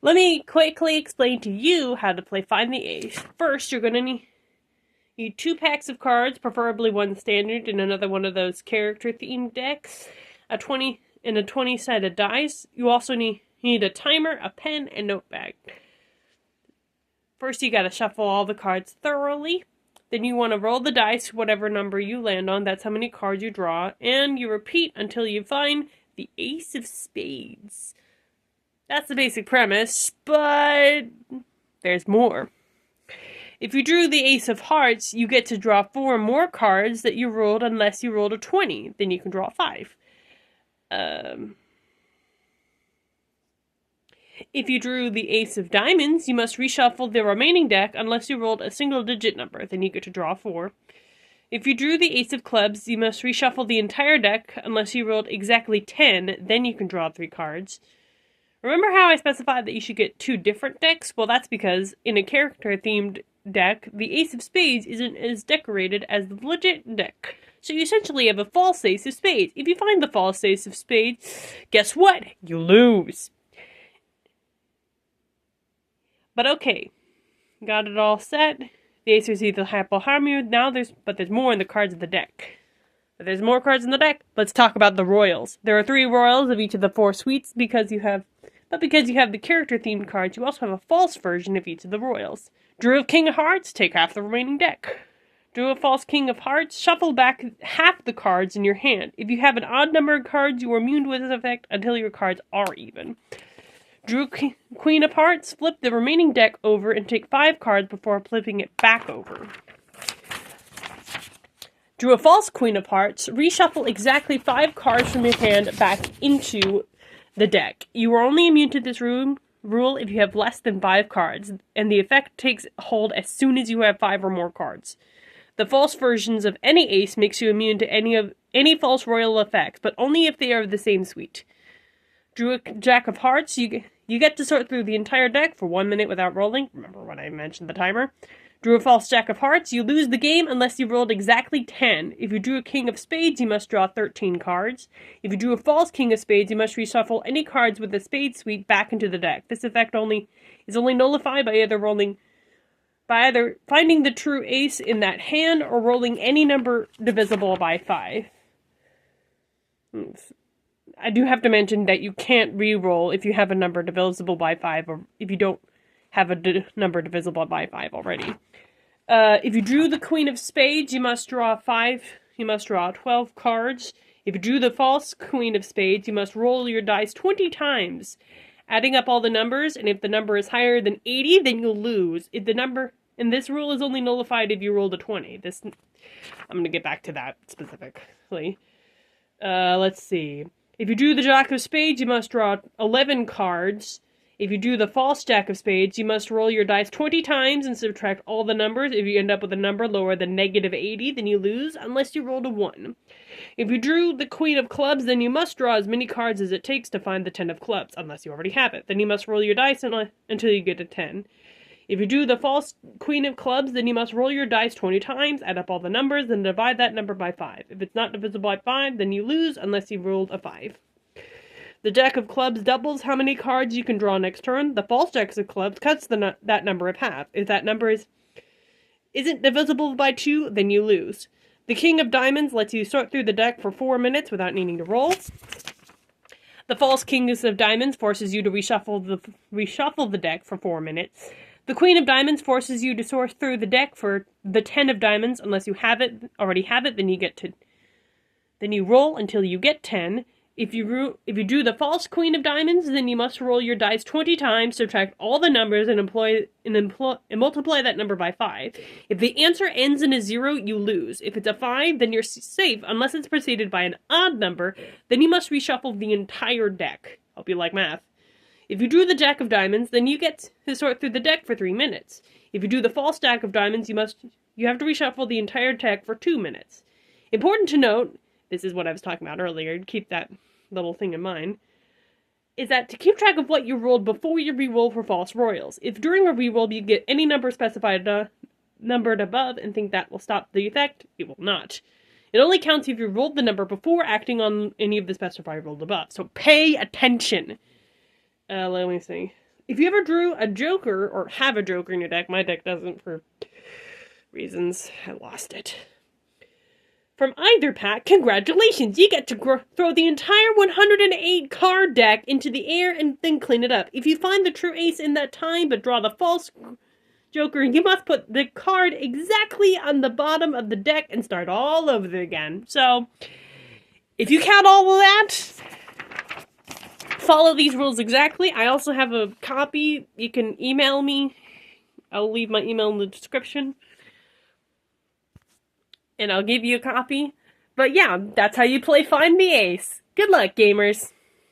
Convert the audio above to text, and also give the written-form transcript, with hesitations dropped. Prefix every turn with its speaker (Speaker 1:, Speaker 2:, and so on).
Speaker 1: Let me quickly explain to you how to play Find the Ace. First, you're going to need 2 packs of cards, preferably one standard and another one of those character-themed decks, a 20-sided dice. You also need a timer, a pen, and notepad. First, you gotta shuffle all the cards thoroughly. Then you want to roll the dice, whatever number you land on, that's how many cards you draw, and you repeat until you find the Ace of Spades. That's the basic premise, but there's more. If you drew the Ace of Hearts, you get to draw 4 more cards that you rolled unless you rolled a 20. Then you can draw 5. If you drew the Ace of Diamonds, you must reshuffle the remaining deck unless you rolled a single-digit number. Then you get to draw 4. If you drew the Ace of Clubs, you must reshuffle the entire deck unless you rolled exactly 10. Then you can draw 3 cards. Remember how I specified that you should get 2 different decks? Well, that's because in a character-themed deck, the Ace of Spades isn't as decorated as the legit deck. So you essentially have a false Ace of Spades. If you find the false Ace of Spades, guess what? You lose. But okay, got it all set. The Ace is either help or harm you. Now there's more in the cards of the deck. But there's more cards in the deck. Let's talk about the royals. There are 3 royals of each of the 4 suites because you have the character-themed cards, you also have a false version of each of the royals. Drew a King of Hearts, take half the remaining deck. Drew a false King of Hearts, shuffle back half the cards in your hand. If you have an odd number of cards, you are immune to this effect until your cards are even. Drew a Queen of Hearts, flip the remaining deck over and take 5 cards before flipping it back over. Drew a false Queen of Hearts, reshuffle exactly 5 cards from your hand back into the deck. You are only immune to this rule if you have less than 5 cards, and the effect takes hold as soon as you have 5 or more cards. The false versions of any ace makes you immune to any false royal effects, but only if they are of the same suite. Drew a Jack of Hearts, you get to sort through the entire deck for 1 minute without rolling. Remember when I mentioned the timer? Drew a false Jack of Hearts, you lose the game unless you rolled exactly 10. If you drew a King of Spades, you must draw 13 cards. If you drew a false King of Spades, you must reshuffle any cards with the Spade suite back into the deck. This effect is only nullified by either finding the true ace in that hand or rolling any number divisible by 5. I do have to mention that you can't re-roll if you have a number divisible by 5 or if you don't have a number divisible by 5 already. If you drew the Queen of Spades, you must draw 12 cards. If you drew the false Queen of Spades, you must roll your dice 20 times, adding up all the numbers, and if the number is higher than 80, then you'll lose. And this rule is only nullified if you rolled a 20. I'm going to get back to that specifically. Let's see. If you drew the Jack of Spades, you must draw 11 cards. If you drew the false Jack of Spades, you must roll your dice 20 times and subtract all the numbers. If you end up with a number lower than -80, then you lose, unless you rolled a 1. If you drew the Queen of Clubs, then you must draw as many cards as it takes to find the 10 of Clubs, unless you already have it. Then you must roll your dice until you get a 10. If you drew the false Queen of Clubs, then you must roll your dice 20 times, add up all the numbers, and divide that number by 5. If it's not divisible by 5, then you lose, unless you rolled a 5. The Jack of Clubs doubles how many cards you can draw next turn. The false Jack of Clubs cuts that number in half. If that number isn't divisible by 2, then you lose. The King of Diamonds lets you sort through the deck for 4 minutes without needing to roll. The false King of Diamonds forces you to reshuffle the deck for 4 minutes. The Queen of Diamonds forces you to sort through the deck for the 10 of Diamonds. Unless you already have it, then you roll until you get 10. If you drew the false Queen of Diamonds, then you must roll your dice 20 times, subtract all the numbers, and multiply that number by 5. If the answer ends in a 0, you lose. If it's a 5, then you're safe, unless it's preceded by an odd number. Then you must reshuffle the entire deck. Hope you like math. If you drew the Jack of Diamonds, then you get to sort through the deck for 3 minutes. If you drew the false Jack of Diamonds, you have to reshuffle the entire deck for 2 minutes. Important to note, this is what I was talking about earlier, keep that little thing in mind, is that to keep track of what you rolled before you re-roll for false royals. If during a re-roll you get any number specified numbered above and think that will stop the effect, it will not. It only counts if you rolled the number before acting on any of the specified rolls above, so pay attention. Let me see. If you ever drew a joker, or have a joker in your deck, my deck doesn't for reasons, I lost it. From either pack, congratulations! You get to throw the entire 108 card deck into the air and then clean it up. If you find the true ace in that time but draw the false joker, you must put the card exactly on the bottom of the deck and start all over again. So, if you count all of that, follow these rules exactly. I also have a copy. You can email me. I'll leave my email in the description. And I'll give you a copy. But yeah, that's how you play Find the Ace. Good luck, gamers!